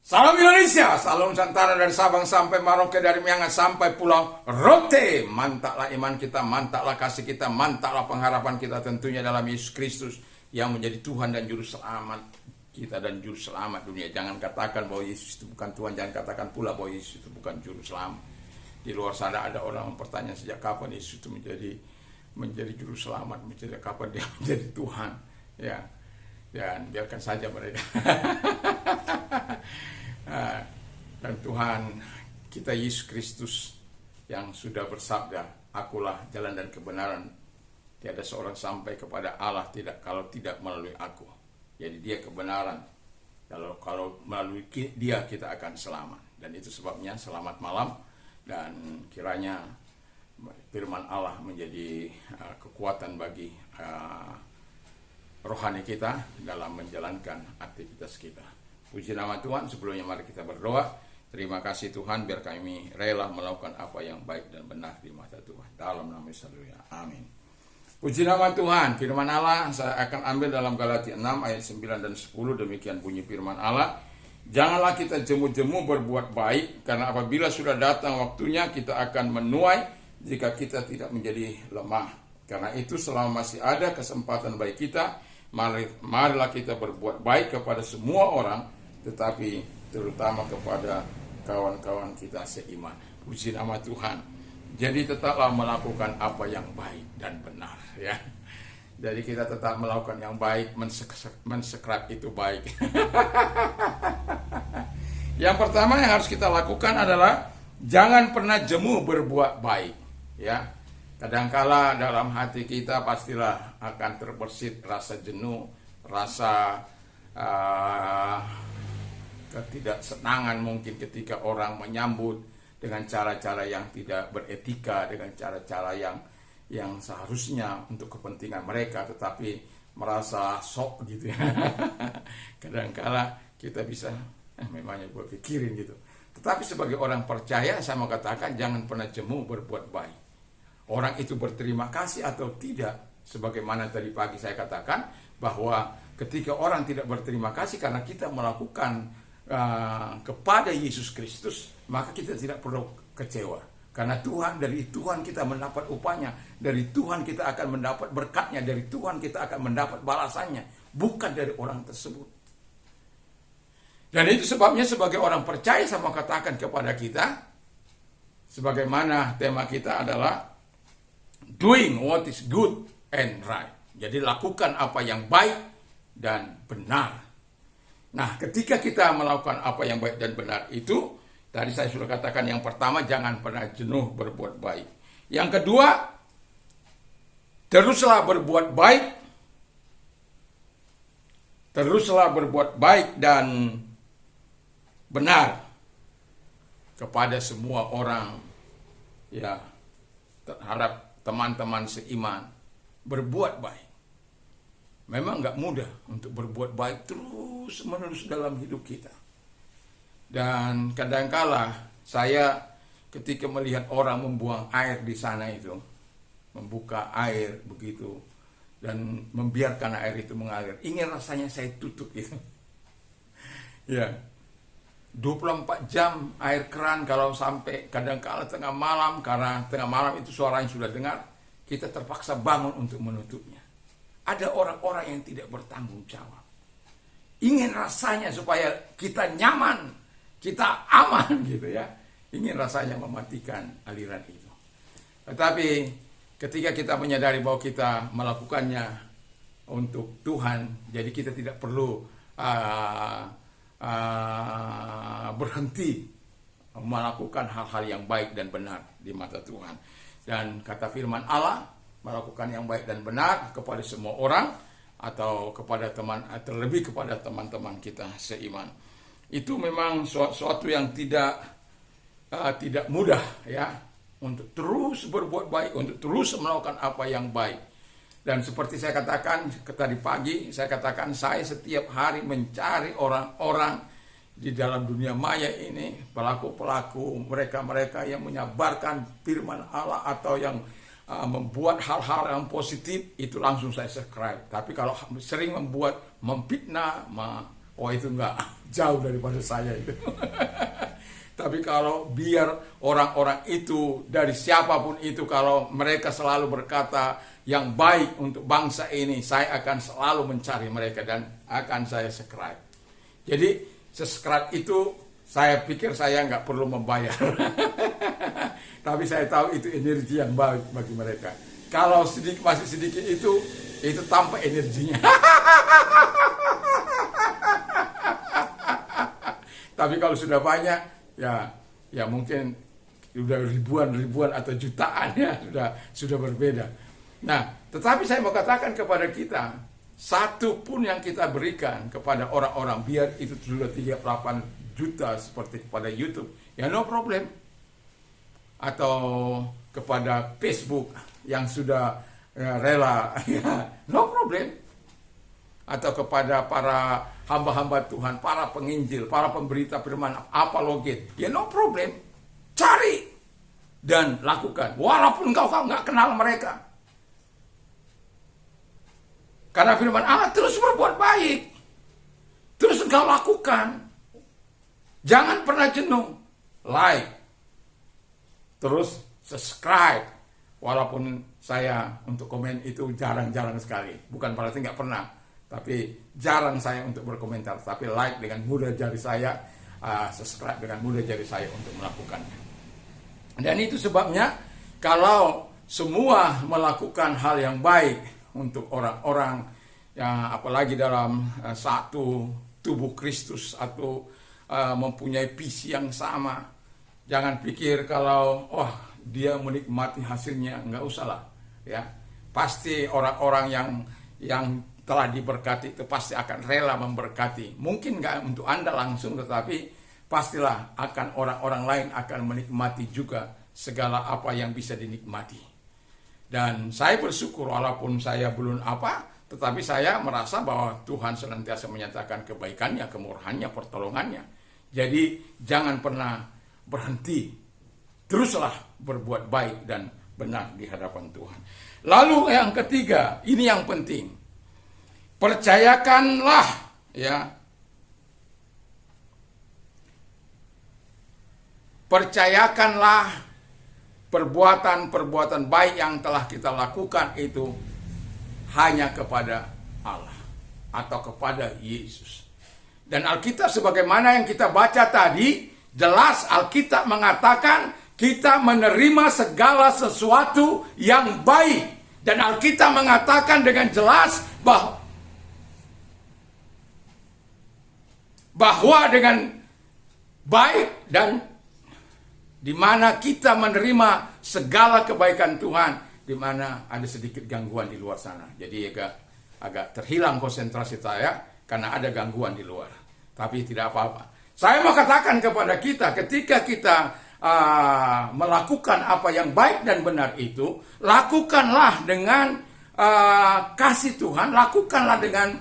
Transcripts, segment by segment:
Salam Indonesia, salam Nusantara dari Sabang sampai Merauke, dari Miangas sampai Pulau Rote. Mantaplah iman kita, mantaplah kasih kita, mantaplah pengharapan kita tentunya dalam Yesus Kristus yang menjadi Tuhan dan Juru Selamat kita dan Juru Selamat dunia. Jangan katakan bahwa Yesus itu bukan Tuhan, jangan katakan pula bahwa Yesus itu bukan Juru Selamat. Di luar sana ada orang mempertanyaan sejak kapan Yesus itu menjadi Juru Selamat, sejak kapan dia menjadi Tuhan. Ya, dan biarkan saja mereka. Dan Tuhan kita Yesus Kristus yang sudah bersabda, akulah jalan dan kebenaran, tiada seorang sampai kepada Allah kalau tidak melalui aku. Jadi dia kebenaran, kalau melalui dia kita akan selamat. Dan itu sebabnya selamat malam, dan kiranya firman Allah menjadi kekuatan bagi rohani kita dalam menjalankan aktivitas kita. Puji nama Tuhan. Sebelumnya mari kita berdoa. Terima kasih Tuhan, biar kami rela melakukan apa yang baik dan benar di mata Tuhan. Dalam nama Yesus, amin. Puji nama Tuhan. Firman Allah saya akan ambil dalam Galatia 6 ayat 9 dan 10. Demikian bunyi firman Allah. Janganlah kita jemu-jemu berbuat baik, karena apabila sudah datang waktunya kita akan menuai jika kita tidak menjadi lemah. Karena itu selama masih ada kesempatan bagi kita, marilah kita berbuat baik kepada semua orang, tetapi terutama kepada kawan-kawan kita seiman. Puji nama Tuhan. Jadi tetaplah melakukan apa yang baik dan benar, ya. Jadi kita tetap melakukan yang baik, mensekrat itu baik. Yang pertama yang harus kita lakukan adalah jangan pernah jemu berbuat baik, ya. Kadangkala dalam hati kita pastilah akan terbersit rasa jenuh, rasa ketidaksenangan mungkin ketika orang menyambut dengan cara-cara yang tidak beretika, dengan cara-cara yang seharusnya untuk kepentingan mereka, tetapi merasa sok gitu ya. Kadangkala kita bisa memangnya gue pikirin gitu. Tetapi sebagai orang percaya saya mau katakan jangan pernah jemu berbuat baik. Orang itu berterima kasih atau tidak, sebagaimana tadi pagi saya katakan bahwa ketika orang tidak berterima kasih karena kita melakukan kepada Yesus Kristus, maka kita tidak perlu kecewa. Karena dari Tuhan kita mendapat upahnya, dari Tuhan kita akan mendapat berkatnya, dari Tuhan kita akan mendapat balasannya, bukan dari orang tersebut. Dan itu sebabnya sebagai orang percaya saya mau katakan kepada kita, sebagaimana tema kita adalah doing what is good and right. Jadi lakukan apa yang baik dan benar. Nah, ketika kita melakukan apa yang baik dan benar itu, tadi saya sudah katakan yang pertama, jangan pernah jenuh berbuat baik. Yang kedua, teruslah berbuat baik. Teruslah berbuat baik dan benar kepada semua orang, ya, terhadap teman-teman seiman. Berbuat baik. Memang nggak mudah untuk berbuat baik terus menerus dalam hidup kita. Dan kadangkala saya ketika melihat orang membuang air di sana itu, membuka air begitu dan membiarkan air itu mengalir, ingin rasanya saya tutup itu. Ya, 24 jam air keran, kalau sampai kadangkala tengah malam, karena tengah malam itu suaranya sudah dengar, kita terpaksa bangun untuk menutupnya. Ada orang-orang yang tidak bertanggung jawab. Ingin rasanya supaya kita nyaman, kita aman gitu ya. Ingin rasanya mematikan aliran itu. Tetapi ketika kita menyadari bahwa kita melakukannya untuk Tuhan, jadi kita tidak perlu berhenti melakukan hal-hal yang baik dan benar di mata Tuhan. Dan kata firman Allah, melakukan yang baik dan benar kepada semua orang, atau kepada terlebih kepada teman-teman kita seiman. Itu memang suatu yang tidak mudah ya, untuk terus berbuat baik, untuk terus melakukan apa yang baik. Dan seperti saya katakan tadi pagi, saya katakan saya setiap hari mencari orang-orang di dalam dunia maya ini, pelaku-pelaku, mereka-mereka yang menyabarkan firman Allah atau yang membuat hal-hal yang positif, itu langsung saya subscribe. Tapi kalau sering memfitnah, Oh itu enggak, jauh daripada saya itu. Tapi kalau biar orang-orang itu dari siapapun itu, kalau mereka selalu berkata yang baik untuk bangsa ini, saya akan selalu mencari mereka dan akan saya subscribe. Jadi subscribe itu saya pikir saya nggak perlu membayar. Tapi saya tahu itu energi yang baik bagi mereka. Kalau masih sedikit itu tanpa energinya. Tapi kalau sudah banyak, ya mungkin sudah ribuan atau jutaan ya, sudah berbeda. Nah, tetapi saya mau katakan kepada kita, satu pun yang kita berikan kepada orang-orang, biar itu sudah 38 juta seperti kepada YouTube, ya no problem. Atau kepada Facebook yang sudah rela, ya no problem. Atau kepada para hamba-hamba Tuhan, para penginjil, para pemberita firman, apologet, ya no problem. Cari dan lakukan, walaupun kau nggak kenal mereka. Karena firman Allah terus berbuat baik, terus engkau lakukan. Jangan pernah jenuh. Like, terus subscribe. Walaupun saya untuk komen itu jarang-jarang sekali, bukan berarti nggak pernah, tapi jarang saya untuk berkomentar. Tapi like dengan mudah jari saya, subscribe dengan mudah jari saya untuk melakukannya. Dan itu sebabnya kalau semua melakukan hal yang baik untuk orang-orang yang apalagi dalam satu tubuh Kristus atau mempunyai visi yang sama, jangan pikir kalau dia menikmati hasilnya, nggak usah lah, ya. Pasti orang-orang yang telah diberkati itu pasti akan rela memberkati. Mungkin nggak untuk Anda langsung, tetapi pastilah akan orang-orang lain akan menikmati juga segala apa yang bisa dinikmati. Dan saya bersyukur walaupun saya belum tetapi saya merasa bahwa Tuhan senantiasa menyatakan kebaikannya, kemurahannya, pertolongannya. Jadi jangan pernah berhenti. Teruslah berbuat baik dan benar di hadapan Tuhan. Lalu yang ketiga, ini yang penting. Percayakanlah, ya. Percayakanlah perbuatan-perbuatan baik yang telah kita lakukan itu hanya kepada Allah atau kepada Yesus. Dan Alkitab sebagaimana yang kita baca tadi, jelas Alkitab mengatakan kita menerima segala sesuatu yang baik. Dan Alkitab mengatakan dengan jelas bahwa dengan baik dan di mana kita menerima segala kebaikan Tuhan, di mana ada sedikit gangguan di luar sana. Jadi agak terhilang konsentrasi saya karena ada gangguan di luar. Tapi tidak apa-apa. Saya mau katakan kepada kita, ketika kita melakukan apa yang baik dan benar itu, lakukanlah dengan kasih Tuhan, lakukanlah dengan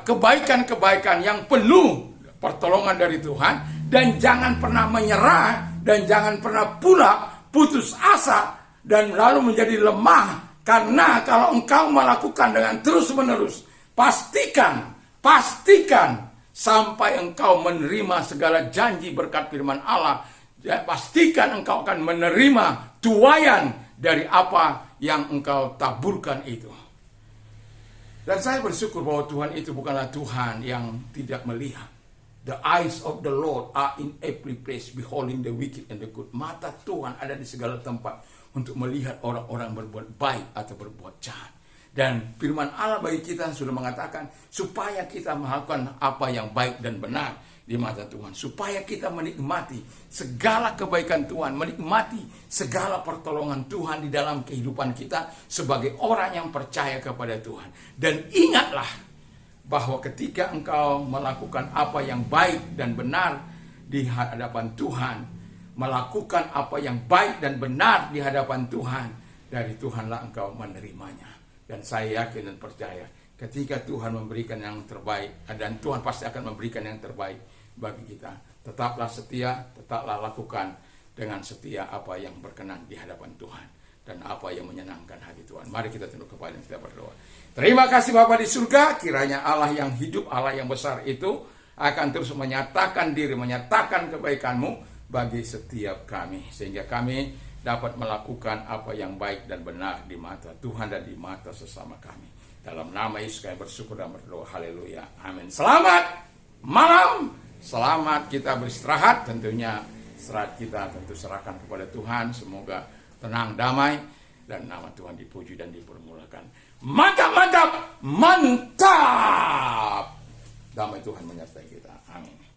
kebaikan-kebaikan yang penuh pertolongan dari Tuhan, dan jangan pernah menyerah, dan jangan pernah pula putus asa dan lalu menjadi lemah. Karena kalau engkau melakukan dengan terus-menerus, pastikan sampai engkau menerima segala janji berkat firman Allah, ya, pastikan engkau akan menerima tuaian dari apa yang engkau taburkan itu. Dan saya bersyukur bahwa Tuhan itu bukanlah Tuhan yang tidak melihat. The eyes of the Lord are in every place, beholding the wicked and the good. Mata Tuhan ada di segala tempat untuk melihat orang-orang berbuat baik atau berbuat jahat. Dan firman Allah bagi kita sudah mengatakan supaya kita melakukan apa yang baik dan benar di mata Tuhan, supaya kita menikmati segala kebaikan Tuhan, menikmati segala pertolongan Tuhan di dalam kehidupan kita sebagai orang yang percaya kepada Tuhan. Dan ingatlah bahwa ketika engkau melakukan apa yang baik dan benar di hadapan Tuhan, melakukan apa yang baik dan benar di hadapan Tuhan, dari Tuhanlah engkau menerimanya. Dan saya yakin dan percaya ketika Tuhan memberikan yang terbaik, dan Tuhan pasti akan memberikan yang terbaik bagi kita. Tetaplah setia, tetaplah lakukan dengan setia apa yang berkenan di hadapan Tuhan dan apa yang menyenangkan hati Tuhan. Mari kita tunduk kepala dan kita berdoa. Terima kasih Bapa di surga, kiranya Allah yang hidup, Allah yang besar itu akan terus menyatakan diri, menyatakan kebaikan-Mu bagi setiap kami, sehingga kami dapat melakukan apa yang baik dan benar di mata Tuhan dan di mata sesama kami. Dalam nama Yesus kami bersyukur dan berdoa. Haleluya. Amin. Selamat malam. Selamat kita beristirahat. Tentunya istirahat kita tentu serahkan kepada Tuhan. Semoga tenang, damai, dan nama Tuhan dipuji dan dipermulakan. Mantap, mantap, mantap. Damai Tuhan menyertai kita. Amin.